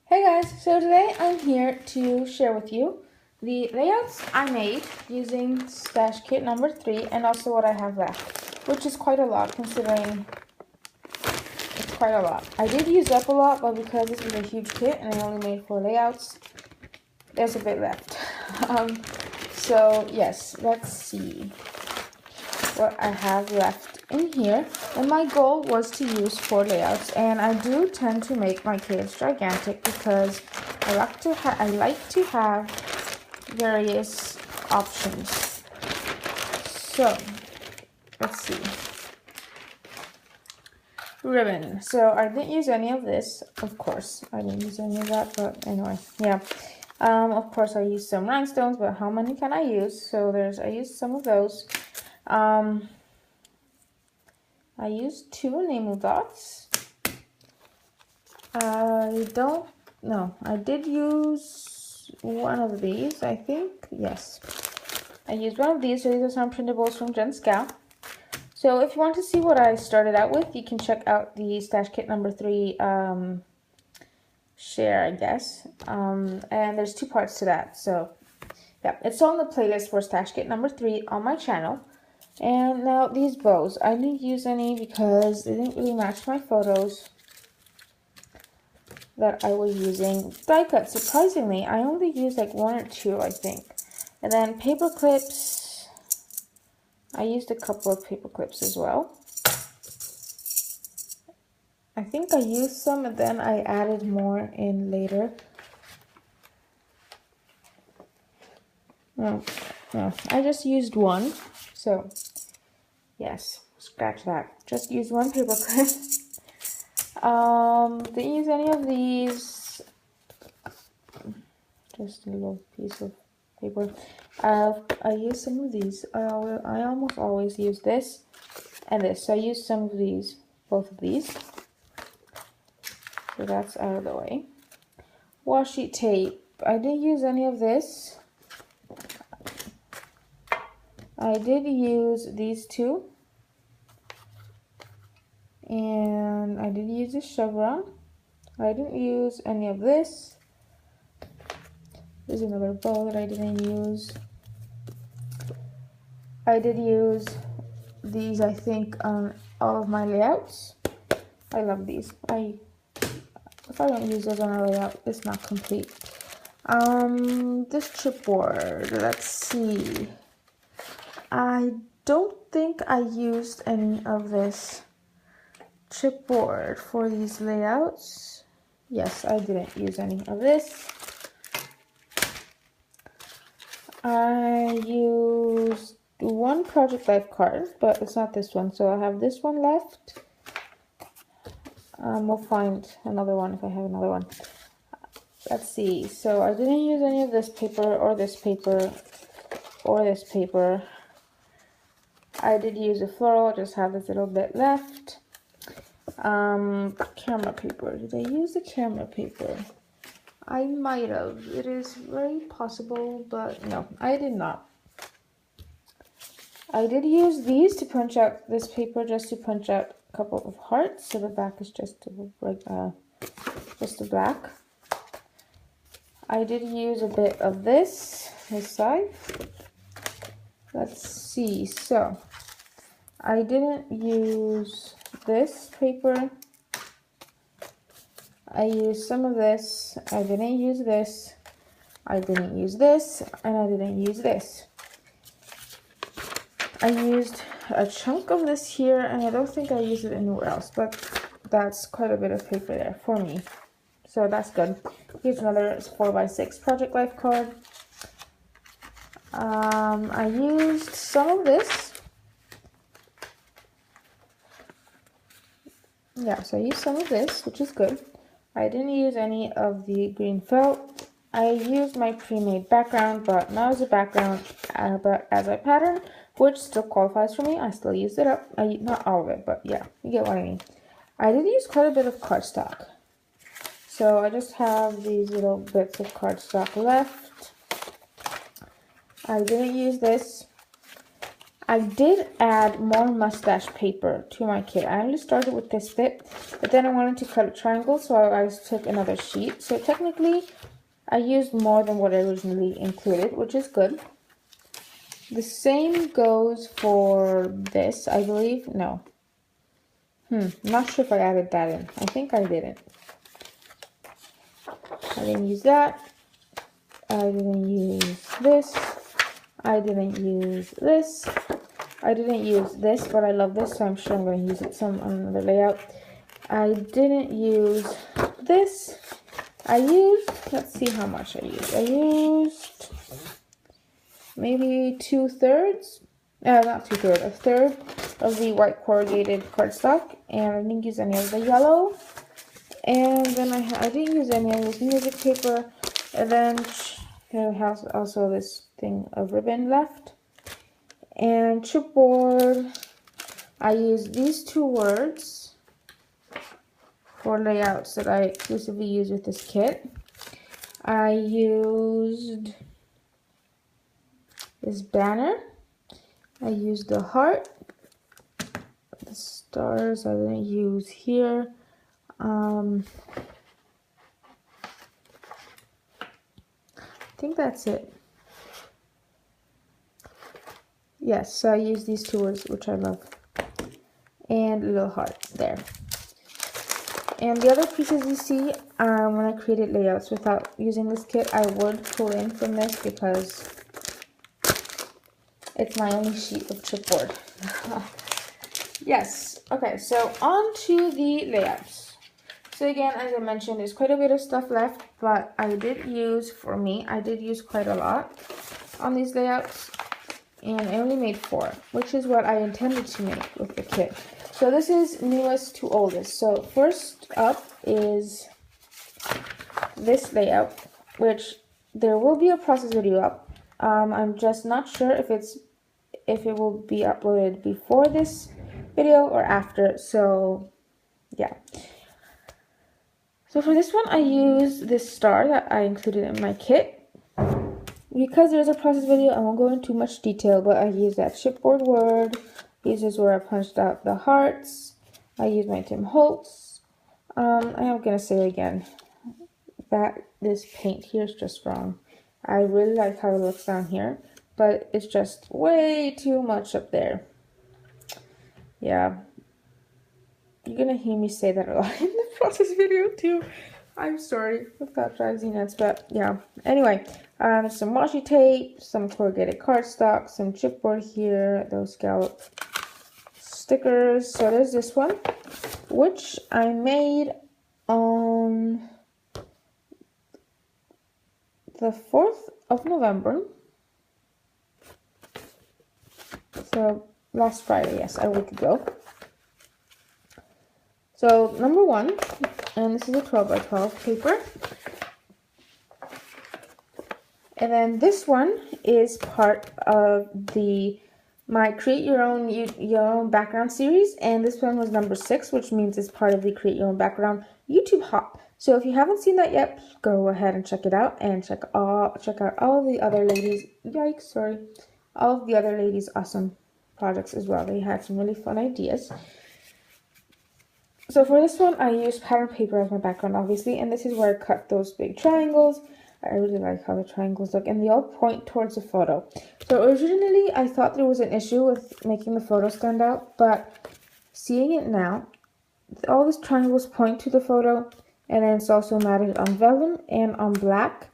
Hey guys, so today I'm here to share with you the layouts I made using Stash Kit number 3 and also what I have left, which is quite a lot considering it's quite a lot. I did use up a lot, but because this was a huge kit and I only made 4 layouts, there's a bit left. So yes, let's see what I have left in here. And my goal was to use 4 layouts, and I do tend to make my kits gigantic because I like to have various options. So let's see. Ribbon. So I didn't use any of this, of course. I didn't use any of that, but anyway, yeah. Of course I used some rhinestones, but how many can I use? So I used some of those. I used 2 Nemu dots. I did use one of these, I think. Yes. I used one of these, so these are some printables from Jen Scout. So if you want to see what I started out with, you can check out the Stash Kit number 3 share, I guess. And there's 2 parts to that. So yeah, it's on the playlist for Stash Kit number 3 on my channel. And now these bows, I didn't use any because they didn't really match my photos that I was using. Die cut, surprisingly, I only used like 1 or 2, I think. And then paper clips, I used a couple of paper clips as well. I think I used some and then I added more in later. No, I just used 1. So, yes, scratch that. Just used 1 paper clip. Didn't use any of these. Just a little piece of paper. I used some of these. I almost always use this and this. So I used some of these, both of these. So that's out of the way. Washi tape. I didn't use any of this. I did use these 2. And I did use a chevron. I didn't use any of this. There's another bow that I didn't use. I did use these, I think, on all of my layouts. I love these. If I don't use those on a layout, it's not complete. This chipboard, let's see. I don't think I used any of this chipboard for these layouts. Yes, I didn't use any of this. I used 1 Project Life card, but it's not this one, so I have this one left. We'll find another one if I have another one. Let's see. So I didn't use any of this paper or this paper or this paper. I did use a floral, just have this little bit left. Camera paper. Did I use the camera paper? I might have. It is very possible, but no, I did not. I did use these to punch out this paper, just to punch out a couple of hearts, so the back is just like just a black. I did use a bit of this side. Let's see. So I didn't use this paper. I used some of this. I didn't use this. I didn't use this, and I didn't use this. I used a chunk of this here, and I don't think I used it anywhere else, but that's quite a bit of paper there for me. So that's good. Here's another 4x6 Project Life card. I used some of this. Yeah, so I used some of this, which is good. I didn't use any of the green felt. I used my pre-made background, but not as a background, but as a pattern, which still qualifies for me. I still used it up. Not all of it, but yeah, you get what I mean. I did use quite a bit of cardstock. So I just have these little bits of cardstock left. I didn't use this. I did add more mustache paper to my kit. I only started with this bit, but then I wanted to cut a triangle, so I took another sheet. So technically, I used more than what I originally included, which is good. The same goes for this, I believe. No. Not sure if I added that in. I think I didn't. I didn't use that. I didn't use this. I didn't use this. I didn't use this, but I love this, so I'm sure I'm going to use it some on another layout. I didn't use this. I used, let's see how much I used. I used maybe 2/3. Not 2/3, a third of the white corrugated cardstock, and I didn't use any of the yellow. And then I didn't use any of this music paper, and then I have also this thing of ribbon left. And chipboard, I used these 2 words for layouts that I exclusively use with this kit. I used this banner. I used the heart. The stars I didn't use here. I think that's it. Yes, so I use these 2 words, which I love. And a little heart there. And the other pieces you see, when I created layouts without using this kit, I would pull in from this because it's my only sheet of chipboard. Yes, okay, so on to the layouts. So again, as I mentioned, there's quite a bit of stuff left, but I did use quite a lot on these layouts, and I only made 4, which is what I intended to make with the kit. So this is newest to oldest. So first up is this layout, which there will be a process video up. I'm just not sure if it will be uploaded before this video or after. So yeah. So for this one, I used this star that I included in my kit. Because there's a process video, I won't go into much detail, but I used that chipboard word. This is where I punched out the hearts. I used my Tim Holtz. I am going to say again that this paint here is just wrong. I really like how it looks down here, but it's just way too much up there. Yeah. You're going to hear me say that a lot in the process video too. I'm sorry if that drives you nuts, but yeah. Anyway, some washi tape, some corrugated cardstock, some chipboard here, those scallop stickers. So there's this one, which I made on the 4th of November. So last Friday, yes, a week ago. So number 1, and this is a 12 by 12 paper. And then this one is part of my Create Your Own Background series, and this one was number 6, which means it's part of the Create Your Own Background YouTube Hop. So if you haven't seen that yet, go ahead and check it out, and check out all the other ladies. Yikes, sorry, all of the other ladies' awesome projects as well. They had some really fun ideas. So for this one, I used pattern paper as my background, obviously, and this is where I cut those big triangles. I really like how the triangles look, and they all point towards the photo. So originally, I thought there was an issue with making the photo stand out, but seeing it now, all these triangles point to the photo, and then it's also matted on vellum and on black,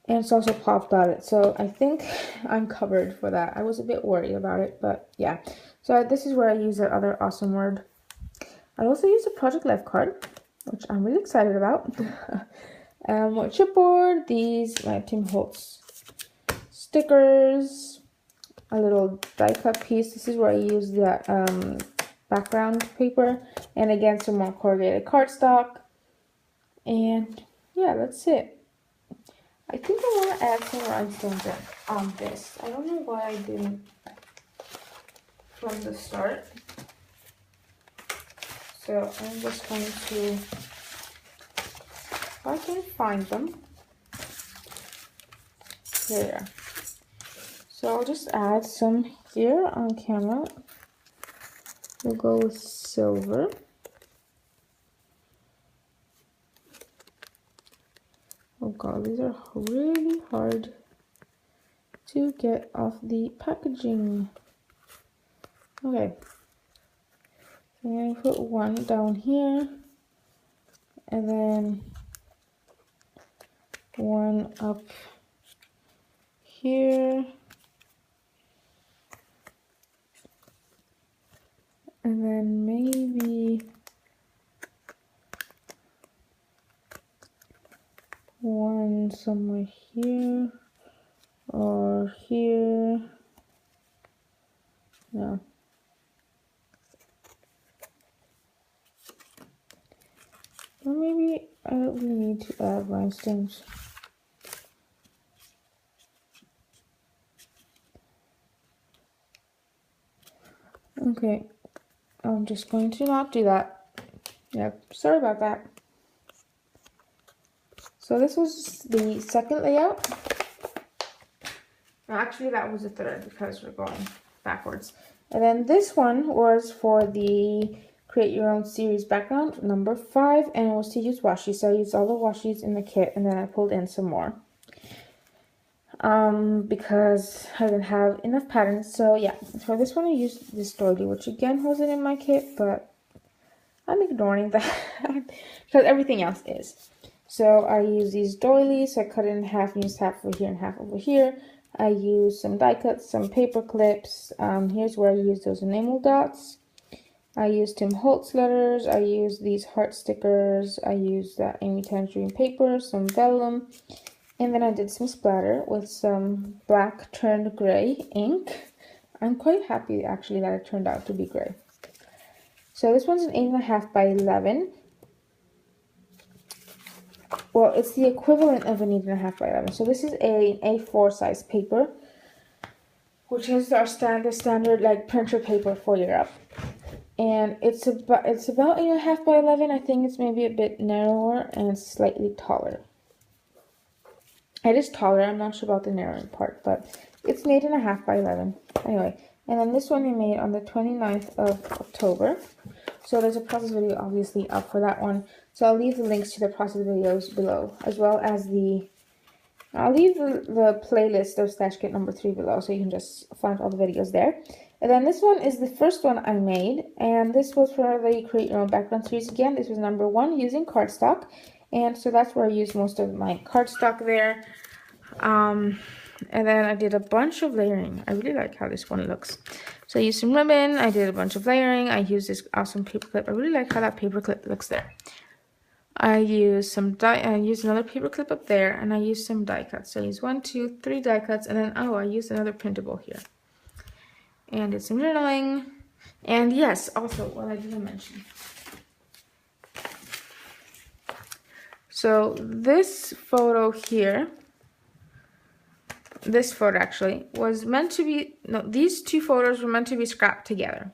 and it's also pop dotted. So I think I'm covered for that. I was a bit worried about it, but yeah. So this is where I use that other awesome word. I also used a Project Life card, which I'm really excited about. More chipboard, these my Tim Holtz stickers, a little die cut piece. This is where I use the background paper, and again some more corrugated cardstock. And yeah, that's it. I think I want to add some rhinestones on this. I don't know why I didn't from the start. So I'm just going to, if I can find them, there they are. So I'll just add some here on camera. We'll go with silver. Oh god, these are really hard to get off the packaging. Okay, so I'm gonna put one down here, and then one up here, and then maybe one somewhere here or here. No. Or maybe I don't really need to add rhinestones. Okay, I'm just going to not do that. Yep, sorry about that. So this was the second layout. Actually, that was the third because we're going backwards. And then this one was for the Create Your Own Series background, number 5, and it was to use washi. So I used all the washis in the kit, and then I pulled in some more. Because I didn't have enough patterns. So yeah, for this one I used this doily, which again wasn't in my kit, but I'm ignoring that because everything else is. So I use these doilies. I cut it in half and used half over here and half over here. I used some die cuts, some paper clips. Here's where I used those enamel dots. I used Tim Holtz letters. I used these heart stickers. I used that Amy Tangerine paper, some vellum. And then I did some splatter with some black turned gray ink. I'm quite happy actually that it turned out to be gray. So this one's an 8.5 by 11. Well, it's the equivalent of an 8.5 by 11. So this is a A4 size paper, which is our standard like printer paper for Europe. And it's about 8.5 by 11. I think it's maybe a bit narrower and slightly taller. It is taller. I'm not sure about the narrowing part, but it's 8.5 by 11. Anyway, and then this one we made on the 29th of October. So there's a process video obviously up for that one. So I'll leave the links to the process videos below, as well as I'll leave the playlist of Stash Kit number 3 below, so you can just find all the videos there. And then this one is the first one I made, and this was for the Create Your Own Background series again. This was number 1 using cardstock, and so that's where I used most of my cardstock there. And then I did a bunch of layering. I really like how this one looks. So I used some ribbon, I did a bunch of layering, I used this awesome paper clip. I really like how that paper clip looks there. I used another paper clip up there, and I used some die cuts. So I used 1, 2, 3 die cuts, and then I used another printable here. And did some journaling. And yes, also, what I didn't mention. So this photo here, this photo actually, was meant to be, no, these two photos were meant to be scrapped together.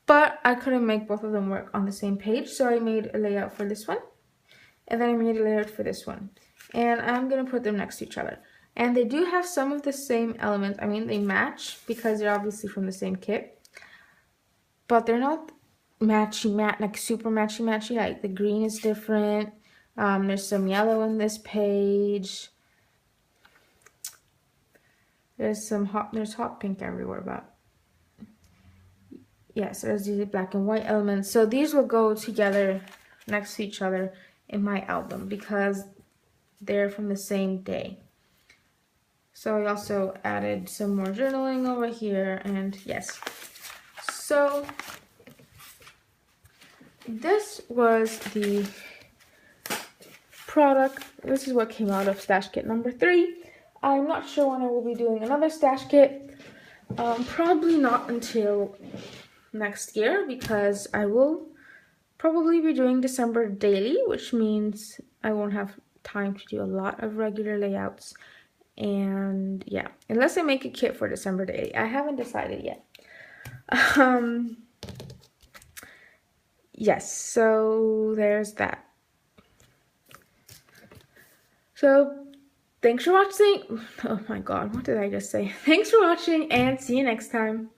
But I couldn't make both of them work on the same page, so I made a layout for this one. And then I made a layout for this one. And I'm going to put them next to each other. And they do have some of the same elements. I mean, they match because they're obviously from the same kit. But they're not matchy-match, like super matchy-matchy. Like the green is different. There's some yellow on this page. There's hot pink everywhere, but yes, there's these black and white elements. So these will go together next to each other in my album because they're from the same day. So I also added some more journaling over here, and yes. So this was the product. This is what came out of Stash Kit number 3. I'm not sure when I will be doing another Stash Kit. Probably not until next year, because I will probably be doing December daily, which means I won't have time to do a lot of regular layouts. And yeah, unless I make a kit for December daily. I haven't decided yet. Yes, so there's that. So thanks for watching. Oh my god, what did I just say? Thanks for watching and see you next time.